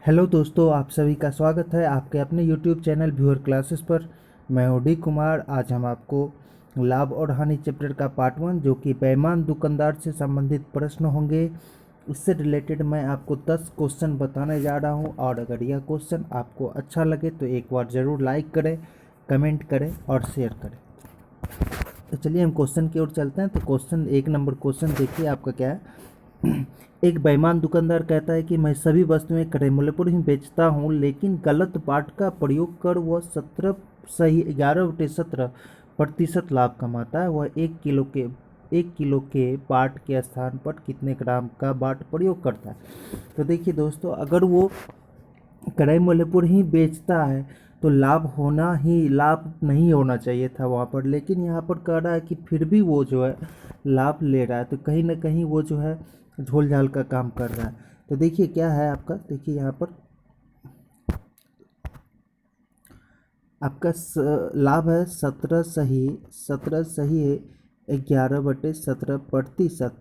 Hello दोस्तों, आप सभी का स्वागत है आपके अपने यूट्यूब चैनल व्यूअर क्लासेस पर। मैं हूं डी कुमार। आज हम आपको लाभ और हानि चैप्टर का पार्ट 1 जो कि बेईमान दुकानदार से संबंधित प्रश्न होंगे, इससे रिलेटेड मैं आपको 10 क्वेश्चन बताने जा रहा हूं। और अगर यह क्वेश्चन आपको अच्छा लगे तो एक बार ज़रूर लाइक करें, कमेंट करें और शेयर करें। तो चलिए हम क्वेश्चन की ओर चलते हैं। तो क्वेश्चन 1 नंबर क्वेश्चन देखिए आपका क्या है। एक बेईमान दुकानदार कहता है कि मैं सभी वस्तुएं क्रय मूल्य पर ही बेचता हूं, लेकिन गलत बाट का प्रयोग कर वह 11/17% लाभ कमाता है। वह 1 किलो के बाट के स्थान पर कितने ग्राम का बाट प्रयोग करता है। तो देखिए दोस्तों, अगर वो क्रय मूल्य पर ही बेचता है तो लाभ नहीं होना चाहिए था वहाँ पर, लेकिन यहाँ पर कह रहा है कि फिर भी वो जो है लाभ ले रहा है, तो कहीं ना कहीं वो जो है झोल झाल का काम कर रहा है। तो देखिए क्या है आपका, देखिए यहाँ पर आपका लाभ है 17 सही है 11/17%।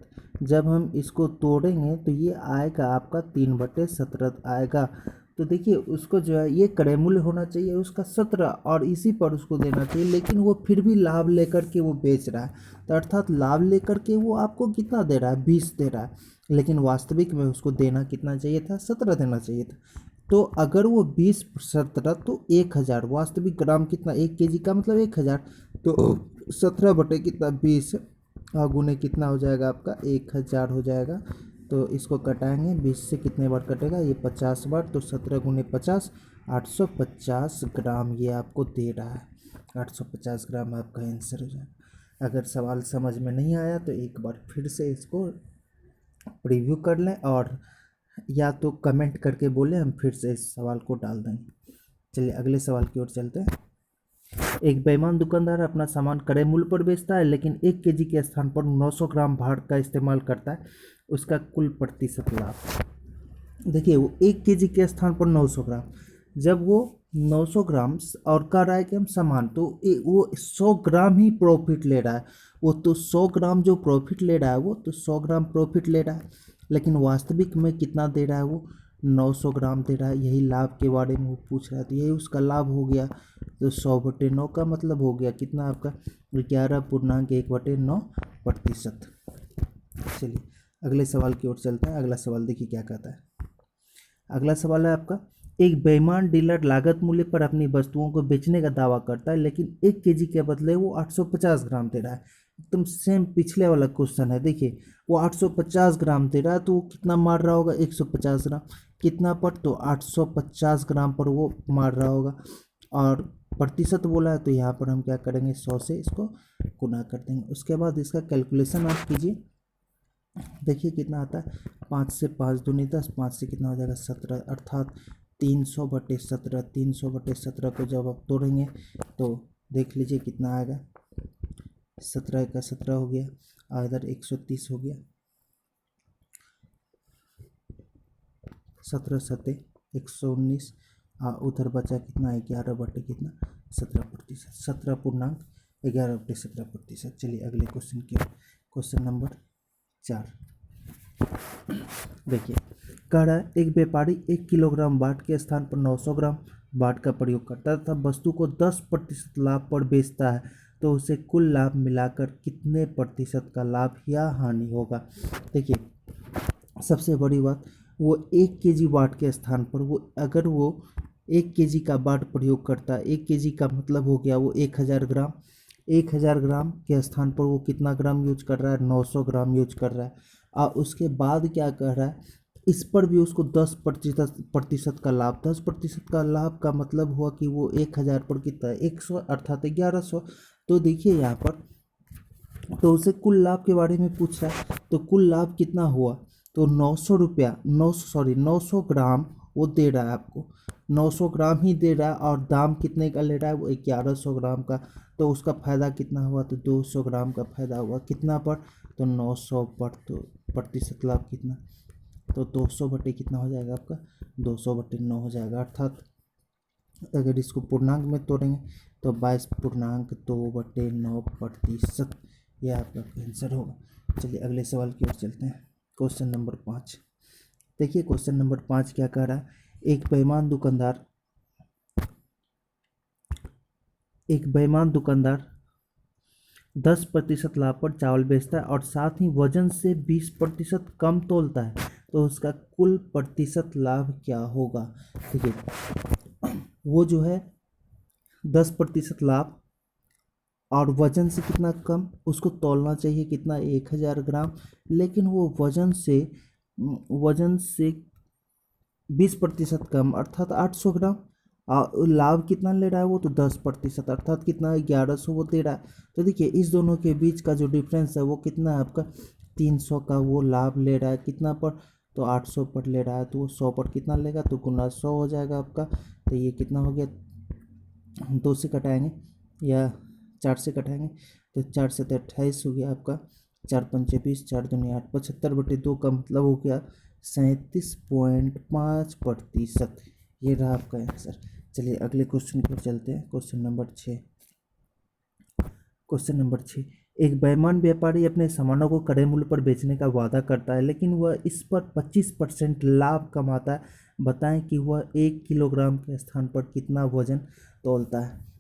जब हम इसको तोड़ेंगे तो ये आएगा आपका 3/17 आएगा। तो देखिए उसको जो है ये क्रय मूल्य होना चाहिए उसका 17 और इसी पर उसको देना चाहिए, लेकिन वो फिर भी लाभ लेकर के वो बेच रहा है। तो अर्थात लाभ लेकर के वो आपको कितना दे रहा है, 20 दे रहा है, लेकिन वास्तविक में उसको देना कितना चाहिए था, 17 देना चाहिए था। तो अगर वो 20/17 तो 1000, वास्तविक ग्राम कितना, 1 kg का मतलब 1000। तो 17/20 गुने कितना हो जाएगा आपका 1000 हो जाएगा। तो इसको कटाएंगे 20 से, कितने बार कटेगा ये 50 बार। तो 17 गुने 50 850 ग्राम ये आपको दे रहा है। 850 ग्राम आपका आंसर हो जाएगा। अगर सवाल समझ में नहीं आया तो एक बार फिर से इसको प्रीव्यू कर लें और या तो कमेंट करके बोले, हम फिर से इस सवाल को डाल देंगे। चलिए अगले सवाल की ओर चलते हैं। एक बेईमान दुकानदार अपना सामान क्रय मूल्य पर बेचता है, लेकिन 1 kg के स्थान पर 900 ग्राम भाड़ का इस्तेमाल करता है। उसका कुल प्रतिशत लाभ। देखिए वो 1 kg के स्थान पर 900 ग्राम, जब वो 900 ग्राम और कह रहा है कि हम सामान, तो वो 100 ग्राम ही प्रॉफिट ले रहा है। वो तो 100 ग्राम जो प्रॉफिट ले रहा है वो तो 100 ग्राम प्रॉफिट ले रहा है, लेकिन वास्तविक में कितना दे रहा है, वो 900 ग्राम दे रहा है। यही लाभ के बारे में वो पूछ रहा है, तो यही उसका लाभ हो गया। तो 100/9 का मतलब हो गया कितना आपका 11.1/9%। चलिए अगले सवाल की ओर चलते हैं। अगला सवाल देखिए क्या कहता है। अगला सवाल है आपका, एक बेईमान डीलर लागत मूल्य पर अपनी वस्तुओं को बेचने का दावा करता है, लेकिन 1 kg के बदले वो 850 ग्राम दे रहा है। एकदम सेम पिछले वाला क्वेश्चन है। देखिए वो 850 ग्राम दे रहा है, तो वो कितना मार रहा होगा, 150 ग्राम कितना पर, तो 850 ग्राम पर वो मार रहा होगा। और प्रतिशत बोला है तो यहाँ पर हम क्या करेंगे, 100 से इसको गुना कर देंगे। उसके बाद इसका कैलकुलेशन आप कीजिए, देखिए कितना आता है। 5 से 5 दूनी 10, 5 से कितना हो जाएगा 17, अर्थात 300/17। 300/17 को जब आप तोड़ेंगे तो देख लीजिए कितना आएगा, 17 का 17 हो गया और इधर 130 हो गया, 17 सत्ते 119। उधर बचा कितना, 11/17%, 17.11/17%। चलिए अगले क्वेश्चन की, क्वेश्चन नंबर 4 देखिए, कह रहा है एक व्यापारी 1 किलोग्राम बाट के स्थान पर 900 ग्राम बाट का प्रयोग करता है तथा वस्तु को 10% लाभ पर बेचता है, तो उसे कुल लाभ मिलाकर कितने प्रतिशत का लाभ या हानि होगा। देखिए सबसे बड़ी बात, वो 1 kg बाट के स्थान पर अगर वो 1 kg का बाट प्रयोग करता है, 1 kg का मतलब हो गया वो 1000 ग्राम। 1000 ग्राम के स्थान पर वो कितना ग्राम यूज कर रहा है, 900 ग्राम यूज कर रहा है। और उसके बाद क्या कर रहा है, इस पर भी उसको 10% का लाभ। 10% का लाभ का मतलब हुआ कि वो 1000 पर कितना है, 100 अर्थात 1100। तो देखिए यहाँ पर तो उसे कुल लाभ के बारे में पूछ रहा है, तो कुल लाभ कितना हुआ, तो 900 ग्राम वो दे रहा है आपको, 900 ग्राम ही दे रहा है और दाम कितने का ले रहा है, वो 1100 ग्राम का। तो उसका फायदा कितना हुआ, तो 200 ग्राम का फायदा हुआ, कितना पर, तो 900 पर। तो प्रतिशत लाभ कितना, तो 200 बटे कितना हो जाएगा आपका, 200/9 हो जाएगा। अर्थात अगर इसको पूर्णांक में तोड़ेंगे तो 22.2/9%, यह आपका आंसर होगा। चलिए अगले सवाल की ओर चलते हैं। क्वेश्चन नंबर 5 देखिए, क्वेश्चन नंबर 5 क्या कह रहा है, एक बेईमान दुकानदार एक बेईमान दुकानदार 10% लाभ पर चावल बेचता है और साथ ही वजन से 20% कम तोलता है, तो उसका कुल प्रतिशत लाभ क्या होगा। देखिए, वो जो है 10% लाभ और वजन से कितना कम, उसको तौलना चाहिए कितना, 1000 ग्राम, लेकिन वो वजन से 20% कम अर्थात 800 ग्राम। लाभ कितना ले रहा है वो, तो 10% अर्थात कितना, 1100 वो दे रहा है। तो देखिए इस दोनों के बीच का जो डिफरेंस है वो कितना है आपका, 300 का वो लाभ ले रहा है कितना पर, तो 800 पर ले रहा है, तो वो 100 पर कितना लेगा, तो गुना 100 हो जाएगा आपका। तो ये कितना हो गया, 2 से कटाएंगे या 4 से कटाएंगे, तो 4 से तो 28 हो गया आपका, 4 पंचे 20, 4 दूनी 8, 75/2 का मतलब हो गया 37.5%। ये रहा आपका आंसर। चलिए अगले क्वेश्चन की ओर चलते हैं। Question number 6। एक बेईमान व्यापारी अपने सामानों को कड़े मूल्य पर बेचने का वादा करता है, लेकिन वह इस पर 25% लाभ कमाता है। बताएं कि वह 1 किलोग्राम के स्थान पर कितना वजन तौलता है।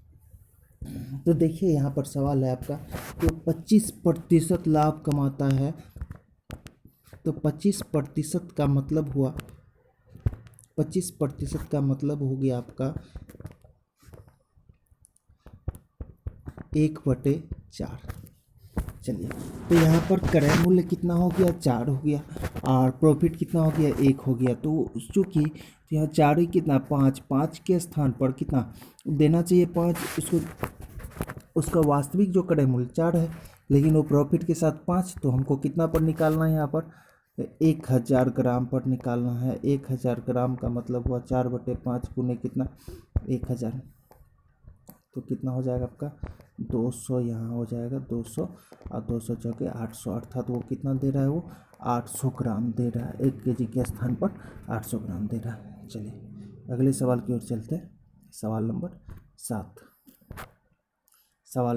तो देखिए यहाँ पर सवाल है आपका कि 25% लाभ कमाता है, तो 25% का मतलब हो गया आपका 1/4। चलिए, तो यहाँ पर क्रय मूल्य कितना हो गया, 4 हो गया, और प्रॉफिट कितना हो गया, 1 हो गया। तो चूँकि तो यहाँ 4 ही कितना, 5 के स्थान पर कितना देना चाहिए, 5, उसका वास्तविक जो क्रय मूल्य 4 है, लेकिन वो प्रॉफिट के साथ 5, तो हमको कितना पर निकालना है यहाँ पर, 1000 ग्राम पर निकालना है। 1000 ग्राम का मतलब हुआ 4/5 गुने कितना, 1000, तो कितना हो जाएगा आपका 200, यहाँ हो जाएगा 200 और 200 चौके 800, अर्थात वो कितना दे रहा है, वो 800 ग्राम दे रहा है। 1 केजी के स्थान पर 800 ग्राम दे रहा है। चलिए अगले सवाल की ओर चलते हैं। सवाल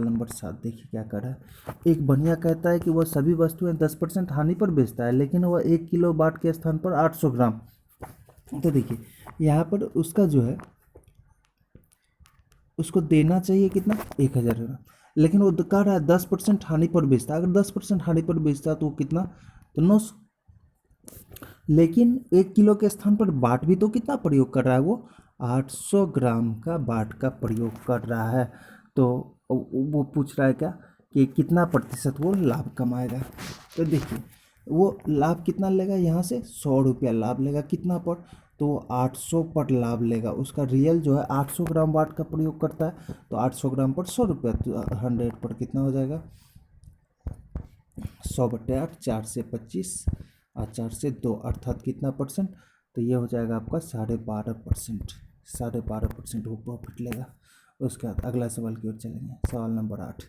नंबर 7 देखिए क्या कर रहा है। एक बनिया कहता है कि वह सभी वस्तुएं 10% हानि पर बेचता है, लेकिन वह 1 किलो बाट के स्थान पर 800 ग्राम। तो देखिए यहाँ पर उसका जो है, उसको देना चाहिए कितना, 1000 ग्राम, लेकिन वो कह रहा है 10% हानि पर बेचता है। अगर 10% हानि पर बेचता है तो वो कितना, तो 900। लेकिन 1 किलो के स्थान पर बाट भी तो कितना प्रयोग कर रहा है, वो 800 ग्राम का बाट का प्रयोग कर रहा है। तो वो पूछ रहा है क्या, कि कितना प्रतिशत वो लाभ कमाएगा। तो देखिए वो लाभ कितना लेगा, यहाँ से 100 रुपया लाभ लेगा कितना पर, तो 800 पर लाभ लेगा। उसका रियल जो है 800 ग्राम वाट का प्रयोग करता है, तो 800 ग्राम पर 100 रुपया, तो 100 पर कितना हो जाएगा, 100/8, 4 से 25 और 4 से 2, अर्थात कितना परसेंट, तो ये हो जाएगा आपका 12.5%। 12.5% वो प्रॉफिट लेगा। उसके बाद अगला सवाल की ओर चलेंगे। सवाल नंबर 8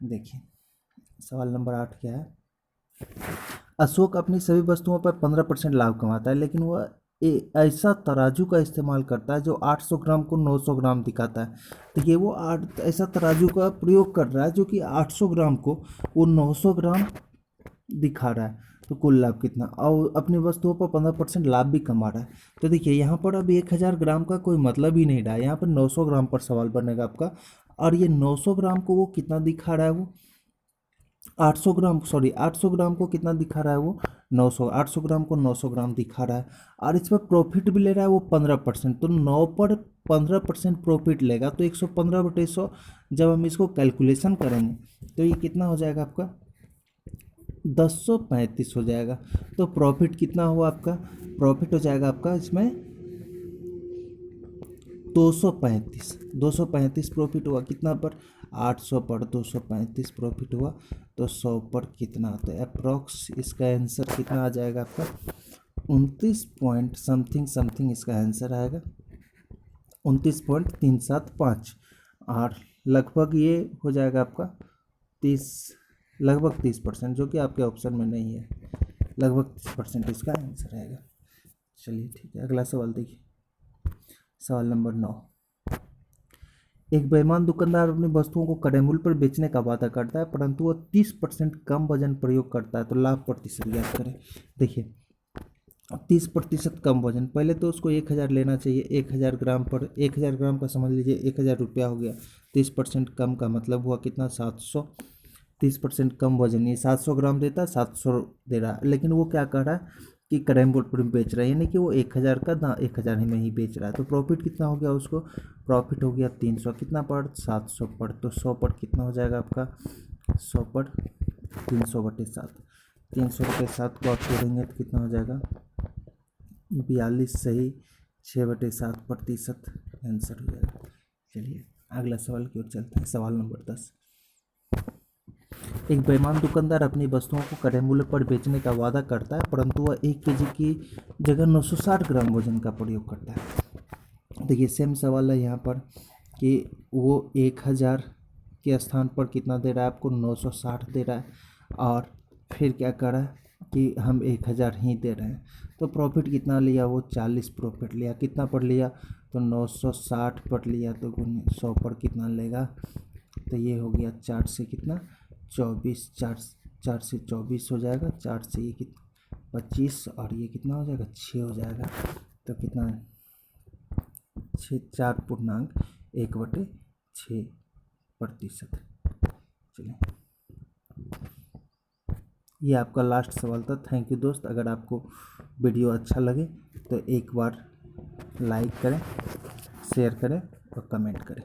देखिए, सवाल नंबर 8 क्या है। अशोक अपनी सभी वस्तुओं पर 15% लाभ कमाता है, लेकिन वह ऐसा तराजू का इस्तेमाल करता है जो 800 ग्राम को 900 ग्राम दिखाता है। देखिए वो ऐसा तराजू का प्रयोग कर रहा है जो कि 800 ग्राम को वो 900 ग्राम दिखा रहा है। तो कुल लाभ कितना, और अपनी वस्तुओं पर 15% लाभ भी कमा रहा है। तो देखिए यहाँ पर अब 1000 ग्राम का कोई मतलब ही नहीं रहा है, यहाँ पर 900 ग्राम पर सवाल बनेगा आपका। और ये 900 ग्राम को वो कितना दिखा रहा है, वो 800 ग्राम, सॉरी 800 ग्राम को कितना दिखा रहा है, वो 800 ग्राम को 900 ग्राम दिखा रहा है। और इस पर प्रॉफिट भी ले रहा है वो 15%, तो 9 पर 15% प्रॉफिट लेगा, तो 115/100 जब हम इसको कैलकुलेशन करेंगे तो ये कितना हो जाएगा आपका, 1035 हो जाएगा। तो प्रॉफिट कितना हुआ आपका, प्रॉफिट हो जाएगा आपका इसमें 235 प्रॉफिट हुआ कितना पर, 800 पर 235 प्रॉफिट हुआ, तो 100 पर कितना, तो अप्रॉक्स इसका आंसर कितना आ जाएगा आपका, 29 पॉइंट समथिंग समथिंग इसका आंसर आएगा, 29.375। और लगभग ये हो जाएगा आपका 30% जो कि आपके ऑप्शन में नहीं है, लगभग 30% इसका आंसर आएगा। चलिए ठीक है, अगला सवाल देखिए। सवाल नंबर 9। एक बेईमान दुकानदार अपनी वस्तुओं को कड़े मूल्य पर बेचने का वादा करता है, परंतु वह 30% कम वजन प्रयोग करता है, तो लाभ प्रतिशत ज्ञात करें। देखिए 30% कम वजन, पहले तो उसको 1000 लेना चाहिए, 1000 ग्राम पर 1000 ग्राम का समझ लीजिए 1000 रुपया हो गया। 30% कम का मतलब हुआ कितना, 700। 30% कम वजन, ये 700 ग्राम देता है, 700 दे रहा है, लेकिन वो क्या कर रहा है कि कैरम बोर्ड पर बेच रहा है, यानी कि वो 1000 का 1000 ही में ही बेच रहा है। तो प्रॉफिट कितना हो गया उसको, प्रॉफिट हो गया 300, कितना पर, 700 पर। तो 100 पर कितना हो जाएगा आपका, 100 पर 300/7, 300/7 को आप जोड़ेंगे तो कितना हो जाएगा, 42 सही, 6/7% आंसर हो जाएगा। चलिए अगला सवाल की ओर चलते हैं। सवाल नंबर 10। एक बेईमान दुकानदार अपनी वस्तुओं को क्रय मूल्य पर बेचने का वादा करता है, परंतु वह 1 kg की जगह 960 ग्राम वजन का प्रयोग करता है। देखिए सेम सवाल है यहाँ पर कि वो 1000 के स्थान पर कितना दे रहा है आपको, 960 दे रहा है, और फिर क्या कर रहा है कि हम 1000 ही दे रहे हैं। तो प्रॉफिट कितना लिया, वो 40 प्रॉफिट लिया। कितना पर लिया, तो 960 पर लिया, तो 100 पर कितना लेगा, तो ये हो गया 4 से कितना, 24, 4 से 24 हो जाएगा, 4 से ये कितना 25, और ये कितना हो जाएगा 6 हो जाएगा। तो कितना, 4.1/6%। चलिए ये आपका लास्ट सवाल था। थैंक यू दोस्त, अगर आपको वीडियो अच्छा लगे तो एक बार लाइक करें, शेयर करें और कमेंट करें।